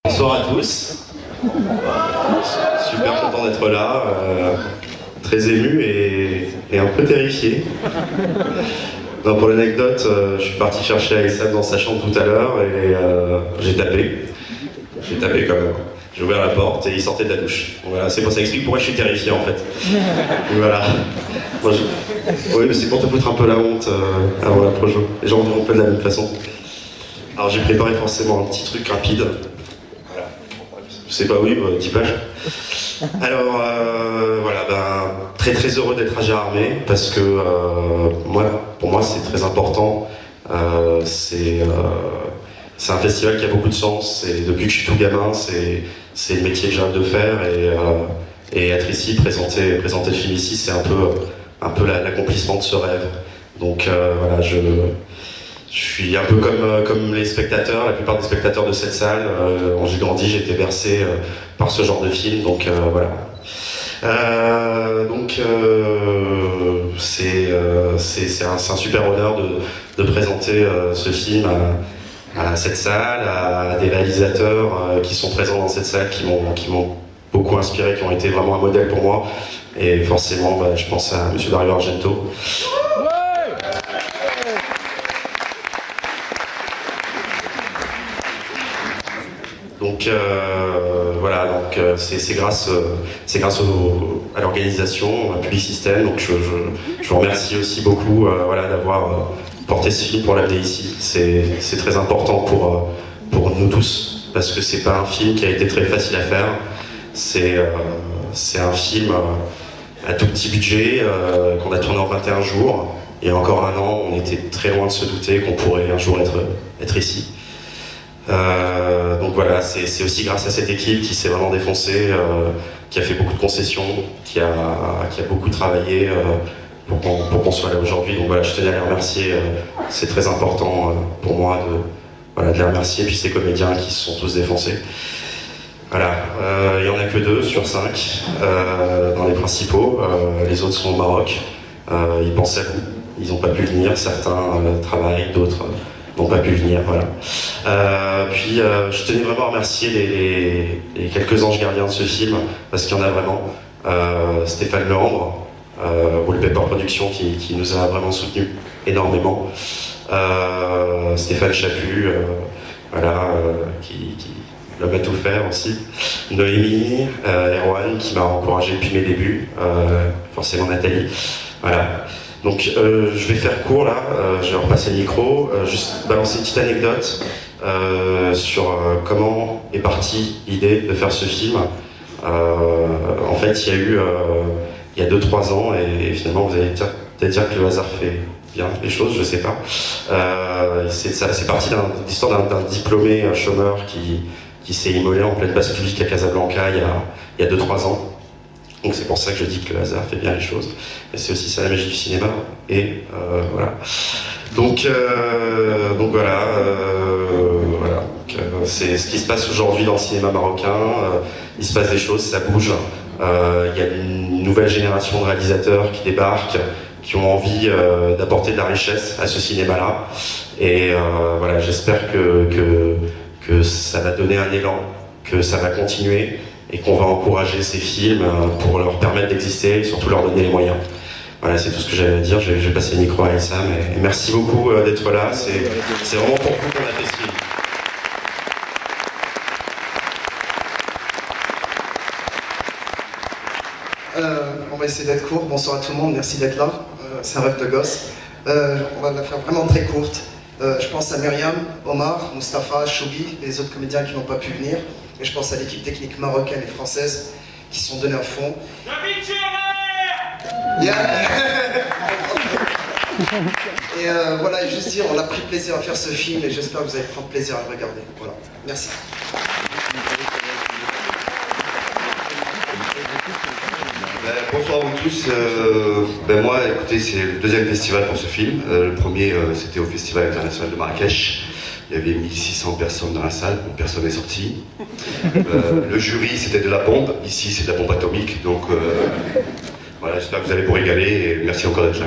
Bonsoir à tous. Super content d'être là, très ému et un peu terrifié. Non, pour l'anecdote, je suis parti chercher Aïssam dans sa chambre tout à l'heure et j'ai tapé. J'ai tapé quand même. J'ai ouvert la porte et il sortait de la douche. Voilà, c'est pour ça explique pourquoi je suis terrifié en fait. Et voilà. Moi, oui, mais c'est pour te foutre un peu la honte avant la projo. Les gens vont pas de la même façon. Alors j'ai préparé forcément un petit truc rapide. Voilà. Je sais pas, oui, 10 pages. Alors voilà, très très heureux d'être à Gérardmer parce que pour moi c'est très important. C'est un festival qui a beaucoup de sens et depuis que je suis tout gamin, c'est le métier que j'ai envie de faire et être ici, présenter le film ici, c'est un peu l'accomplissement de ce rêve. Donc voilà, je suis un peu comme les spectateurs, la plupart des spectateurs de cette salle. J'ai grandi, j'ai été bercé par ce genre de film, donc voilà. C'est un super honneur de présenter ce film à cette salle, à des réalisateurs qui sont présents dans cette salle, qui m'ont beaucoup inspiré, qui ont été vraiment un modèle pour moi. Et forcément, je pense à Monsieur Dario Argento. Donc voilà, c'est grâce à l'organisation, à Public System. Donc je vous remercie aussi beaucoup voilà, d'avoir porté ce film pour l'amener ici. C'est très important pour nous tous parce que c'est pas un film qui a été très facile à faire. C'est un film à tout petit budget qu'on a tourné en 21 jours. Et encore un an, on était très loin de se douter qu'on pourrait un jour être ici. Donc voilà, c'est aussi grâce à cette équipe qui s'est vraiment défoncée, qui a fait beaucoup de concessions, qui a beaucoup travaillé pour qu'on soit là aujourd'hui. Donc voilà, je tenais à les remercier, c'est très important pour moi de les remercier, puis ces comédiens qui se sont tous défoncés. Voilà, il n'y en a que 2 sur 5 dans les principaux, les autres sont au Maroc, ils pensaient à vous, ils n'ont pas pu venir, certains travaillent, d'autres n'ont pas pu venir, voilà. Puis je tenais vraiment à remercier les quelques anges gardiens de ce film, parce qu'il y en a vraiment. Stéphane Leandre, Wallpaper Productions, qui nous a vraiment soutenus énormément. Stéphane Chaput, voilà, qui l'homme à tout faire aussi. Noémie, Erwan, qui m'a encouragé depuis mes débuts, forcément Nathalie, voilà. Donc je vais faire court là, je vais repasser le micro, juste balancer une petite anecdote sur comment est partie l'idée de faire ce film. En fait, il y a 2-3 ans, et finalement vous allez peut-être dire que le hasard fait bien les choses, je sais pas. C'est parti d'une histoire d'un diplômé, un chômeur qui s'est immolé en pleine place publique à Casablanca il y a 2-3 ans. Donc c'est pour ça que je dis que le hasard fait bien les choses. Et c'est aussi ça la magie du cinéma. Et voilà. Donc voilà. C'est ce qui se passe aujourd'hui dans le cinéma marocain. Il se passe des choses, ça bouge. Il y a une nouvelle génération de réalisateurs qui débarquent, qui ont envie d'apporter de la richesse à ce cinéma-là. Et voilà, j'espère que ça va donner un élan, que ça va continuer. Et qu'on va encourager ces films pour leur permettre d'exister et surtout leur donner les moyens. Voilà, c'est tout ce que j'avais à dire. Je vais passer le micro à Aïssam et merci beaucoup d'être là. C'est vraiment pour vous qu'on a fait ce film. On va essayer d'être court. Bonsoir à tout le monde, merci d'être là. C'est un rêve de gosse. On va la faire vraiment très courte. Je pense à Myriam, Omar, Mustapha, Choubi, les autres comédiens qui n'ont pas pu venir. Et je pense à l'équipe technique marocaine et française qui se sont donnés à fond. Yeah. Et voilà, et juste dire, on a pris plaisir à faire ce film et j'espère que vous allez prendre plaisir à le regarder. Voilà, merci. Bonsoir à vous tous. Moi, écoutez, c'est le 2e festival pour ce film. Le premier, c'était au Festival international de Marrakech. Il y avait 1600 personnes dans la salle, personne n'est sorti. Le jury, c'était de la bombe. Ici, c'est de la bombe atomique. Donc, voilà, j'espère que vous allez vous régaler et merci encore d'être là.